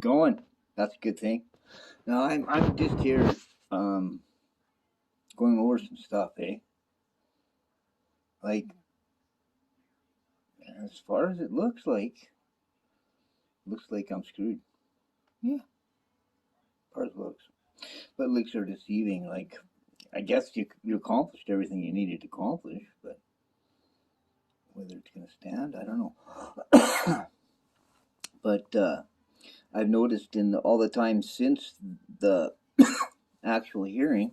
Going. That's a good thing. No, I'm just here, um, going over some stuff, eh? Like, as far as it looks like I'm screwed. Yeah, as far as it looks. But looks are deceiving. Like, I guess you accomplished everything you needed to accomplish, but whether it's gonna stand, I don't know. But I've noticed in all the time since the actual hearing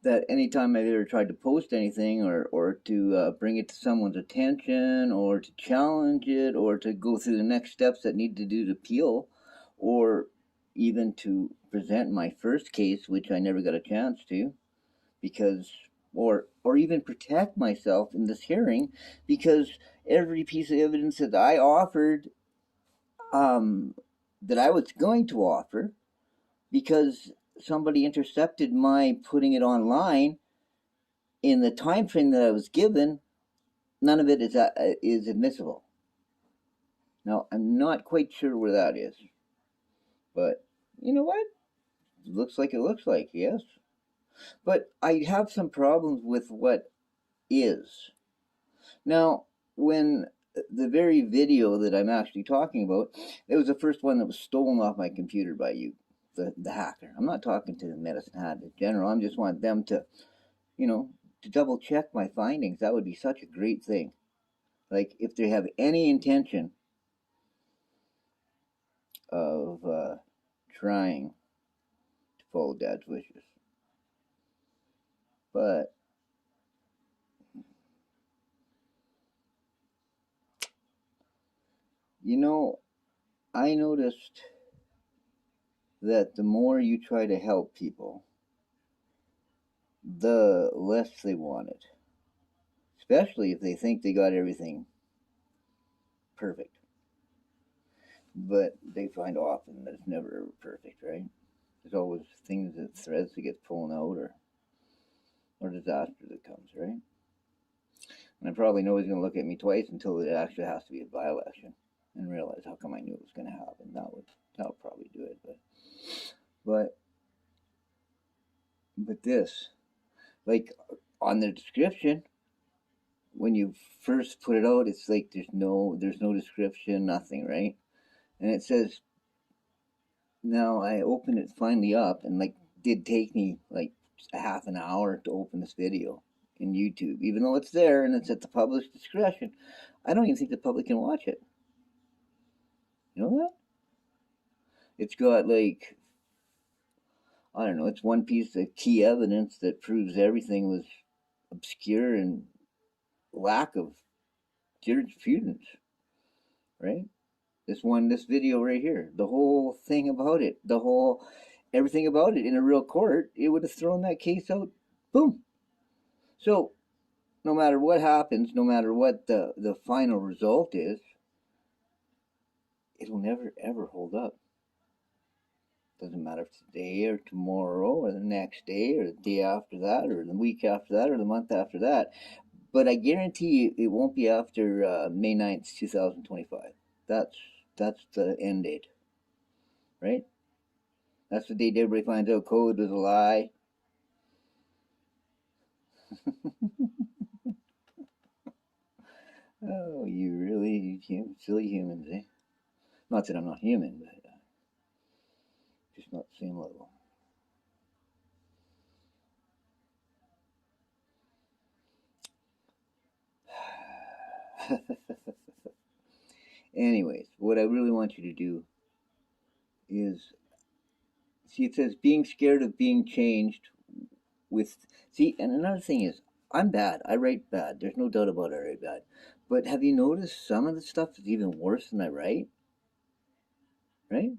that anytime I've ever tried to post anything or to bring it to someone's attention or to challenge it or to go through the next steps that need to do to appeal or even to present my first case, which I never got a chance to, because or even protect myself in this hearing, because every piece of evidence that I offered, that I was going to offer, because somebody intercepted my putting it online in the time frame that I was given, none of it is admissible. Now, I'm not quite sure where that is, but you know what? It looks like, yes. But I have some problems with what is. Now, when the very video that I'm actually talking about, it was the first one that was stolen off my computer by you, the hacker. I'm not talking to the Medicine Hat in general. I just want them to, to double check my findings. That would be such a great thing. Like, if they have any intention of trying to follow Dad's wishes. But I noticed that the more you try to help people, the less they want it. Especially if they think they got everything perfect. But they find often that it's never ever perfect, right? There's always things that threads that get pulled out or disaster that comes, right? And I probably know he's going to look at me twice until it actually has to be a by-election and realize how come I knew it was going to happen. That would probably do it. But this, like on the description, when you first put it out, it's like there's no description, nothing, right? And it says, now I opened it finally up, and like did take me like a half an hour to open this video in YouTube, even though it's there and it's at the public's discretion. I don't even think the public can watch it. You know that? It's got like, I don't know, it's one piece of key evidence that proves everything was obscure and lack of jurisprudence, right? This video right here, the whole thing about it, everything about it in a real court, it would have thrown that case out, boom. So, no matter what happens, no matter what the final result is, it'll never ever hold up. Doesn't matter if it's today or tomorrow or the next day or the day after that or the week after that or the month after that. But I guarantee you it won't be after May 9th, 2025. That's the end date, right? That's the date everybody finds out code was a lie. Oh, you really silly humans, eh? Not that I'm not human, but just not the same level. Anyways, what I really want you to do is, see, it says being scared of being changed with, see, and another thing is, I'm bad. I write bad. There's no doubt about it, I write bad. But have you noticed some of the stuff is even worse than I write? Right?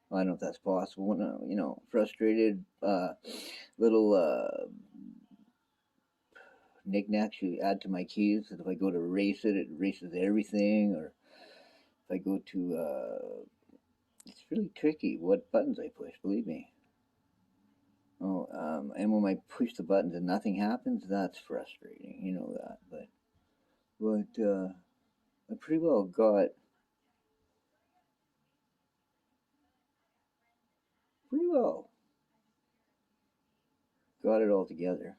Well, I don't know if that's possible. When, frustrated little knickknacks you add to my keys. That if I go to erase it, it erases everything. Or if I go to, it's really tricky what buttons I push. Believe me. Oh, and when I push the buttons and nothing happens, that's frustrating. You know that, but I pretty well got pretty well got it all together.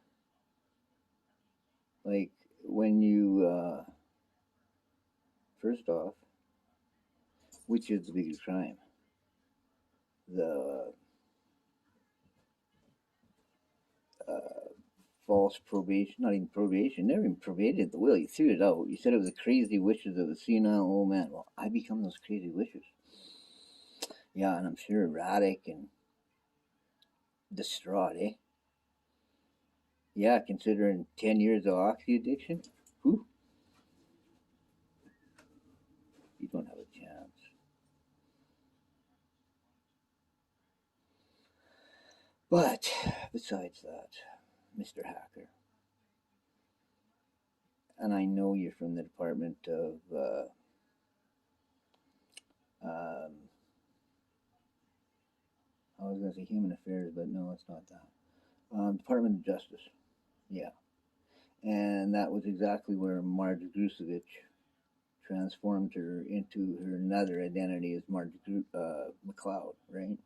Like, when you, first off, which is the biggest crime? The false probation, not even probation, never even probated the will. You threw it out. You said it was the crazy wishes of a senile old man. Well, I become those crazy wishes. Yeah, and I'm sure erratic and distraught, eh? Yeah, considering 10 years of oxy addiction, whew, you don't have a chance. But besides that, Mr. Hacker, and I know you're from the Department of I was going to say Human Affairs, but no, it's not that. Department of Justice, yeah. And that was exactly where Marge Grusevich transformed her into her another identity as Marge McLeod, right?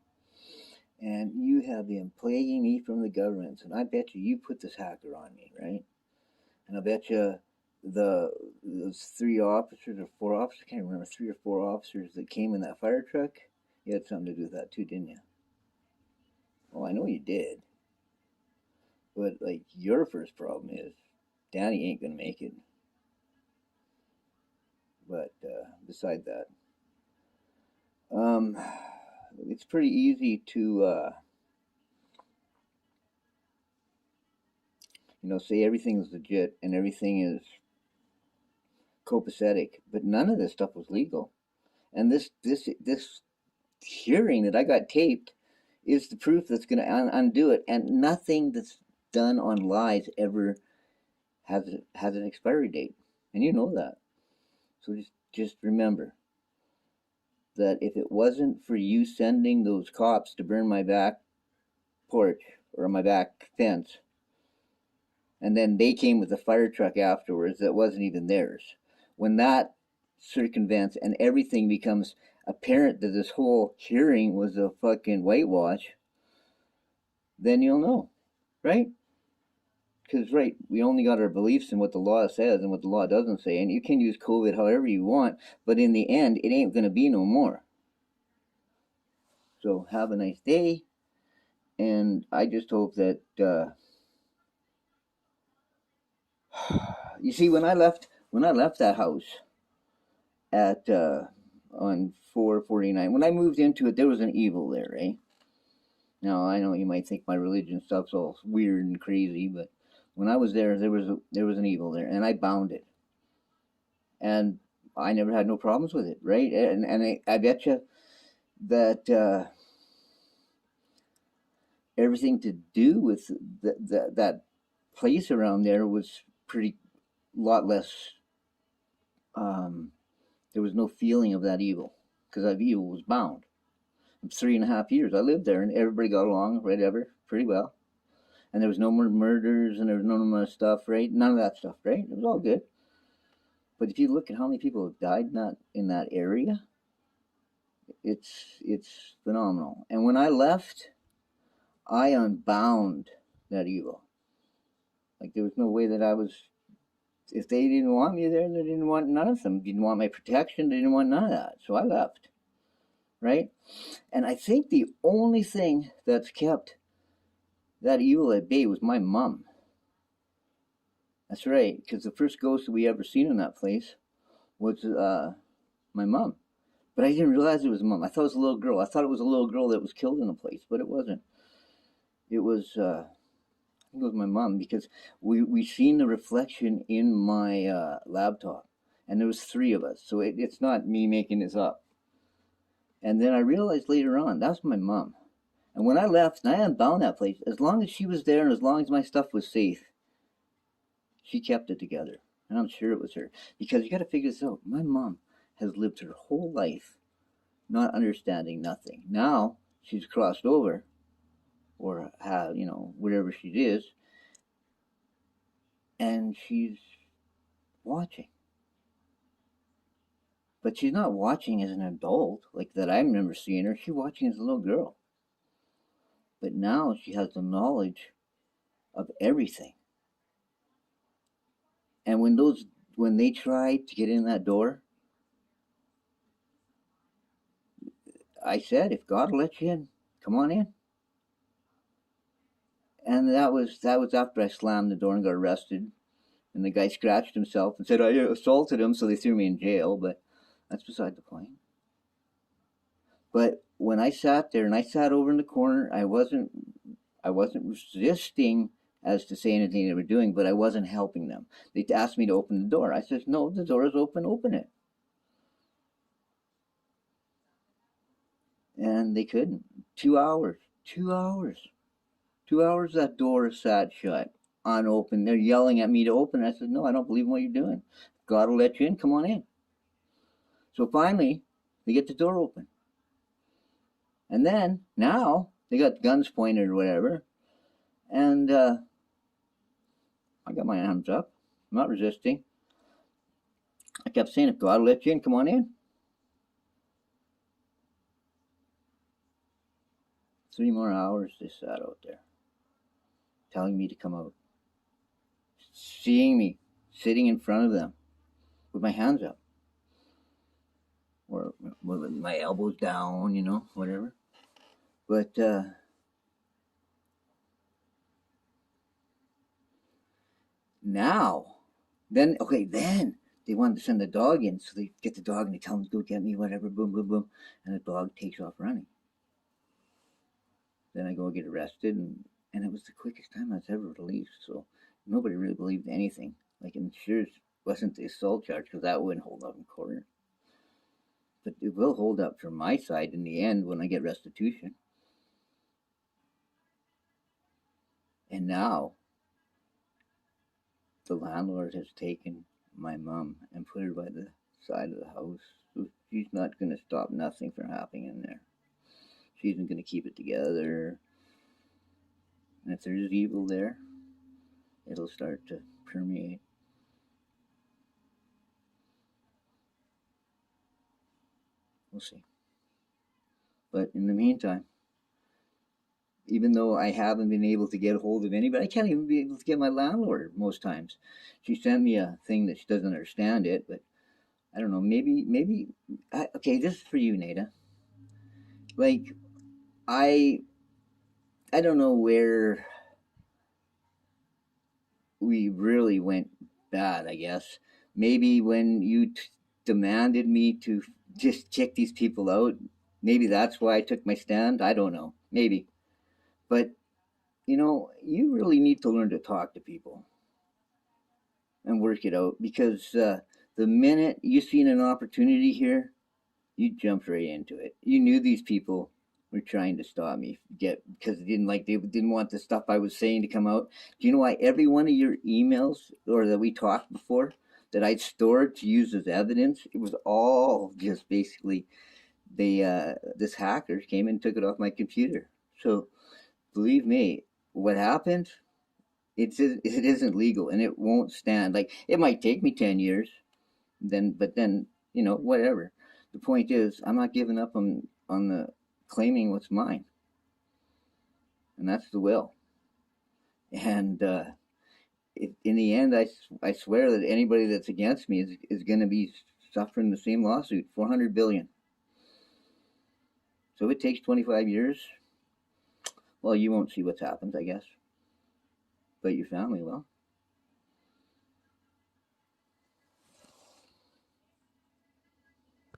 And you have been plaguing me from the governments, and I bet you put this hacker on me, right? And I bet you those 3 officers or 4 officers, I can't remember, 3 or 4 officers that came in that fire truck, you had something to do with that too, didn't you? Well, I know you did. But, like, your first problem is Danny ain't going to make it. But beside that, it's pretty easy to, say everything is legit and everything is copacetic, but none of this stuff was legal. And this hearing that I got taped is the proof that's going to undo it. And nothing that's done on lies ever has an expiry date, and you know that. So just remember that if it wasn't for you sending those cops to burn my back porch or my back fence, and then they came with a fire truck afterwards that wasn't even theirs, when that circumvents and everything becomes apparent that this whole hearing was a fucking whitewash, then you'll know, right? Because, right, we only got our beliefs in what the law says and what the law doesn't say, and you can use COVID however you want, but in the end, it ain't going to be no more. So have a nice day, and I just hope that, you see, when I left that house at on 449, when I moved into it, there was an evil there, eh? Now, I know you might think my religion stuff's all weird and crazy, but when I was there was an evil there, and I bound it. And I never had no problems with it, right? And I bet you that everything to do with that place around there was pretty lot less. There was no feeling of that evil because that evil was bound. 3.5 years I lived there, and everybody got along, whatever, pretty well. And there was no more murders, and there was no more stuff, right? None of that stuff, right? It was all good. But if you look at how many people have died in that area, it's phenomenal. And when I left, I unbound that evil. Like, there was no way that I was. If they didn't want me there, they didn't want none of them. Didn't want my protection. They didn't want none of that. So I left, right? And I think the only thing that's kept that evil at bay was my mom. That's right, because the first ghost that we ever seen in that place was my mom. But I didn't realize it was mom. I thought it was a little girl. I thought it was a little girl that was killed in the place, but it wasn't. It was, I think it was my mom, because we seen the reflection in my laptop, and there was 3 of us, so it's not me making this up. And then I realized later on, that was my mom. And when I left, and I unbound that place, as long as she was there and as long as my stuff was safe, she kept it together. And I'm sure it was her. Because you got to figure this out. My mom has lived her whole life not understanding nothing. Now she's crossed over, or wherever she is, and she's watching. But she's not watching as an adult, like that I remember seeing her. She's watching as a little girl. But now she has the knowledge of everything. And when they tried to get in that door, I said, if God will let you in, come on in. And that was after I slammed the door and got arrested. And the guy scratched himself and said I assaulted him, so they threw me in jail. But that's beside the point. But when I sat there and I sat over in the corner, I wasn't resisting as to say anything they were doing, but I wasn't helping them. They asked me to open the door. I said, no, the door is open, open it. And they couldn't. 2 hours. 2 hours. 2 hours that door sat shut, unopened. They're yelling at me to open it. I said, no, I don't believe in what you're doing. God will let you in. Come on in. So finally, they get the door open. And then, now, they got guns pointed or whatever. And I got my hands up. I'm not resisting. I kept saying, if God will let you in, come on in. 3 more hours they sat out there, telling me to come out. Seeing me sitting in front of them with my hands up. Or with my elbows down, whatever. But now, then they wanted to send the dog in, so they get the dog and they tell him to go get me, whatever, boom, boom, boom, and the dog takes off running. Then I go get arrested, and it was the quickest time I was ever released, so nobody really believed anything. Like, it sure wasn't the assault charge, because that wouldn't hold up in court. But it will hold up for my side in the end when I get restitution. And now, the landlord has taken my mom and put her by the side of the house. So she's not going to stop nothing from happening in there. She isn't going to keep it together. And if there's evil there, it'll start to permeate. We'll see. But in the meantime, even though I haven't been able to get a hold of anybody, I can't even be able to get my landlord most times. She sent me a thing that she doesn't understand it, but I don't know, maybe, okay, this is for you, Nada. Like, I don't know where we really went bad, I guess. Maybe when you demanded me to just kick these people out, maybe that's why I took my stand. I don't know, maybe. But, you really need to learn to talk to people and work it out, because the minute you seen an opportunity here, you jumped right into it. You knew these people were trying to stop me because they didn't want the stuff I was saying to come out. Do you know why every one of your emails or that we talked before that I'd stored to use as evidence, it was all just basically this hacker came and took it off my computer. So believe me, what happened, it isn't legal and it won't stand. Like, it might take me 10 years, but then whatever. The point is, I'm not giving up on the claiming what's mine, and that's the will. And in the end, I swear that anybody that's against me is going to be suffering the same lawsuit, $400 billion. So if it takes 25 years, well, you won't see what's happened, I guess. But your family will.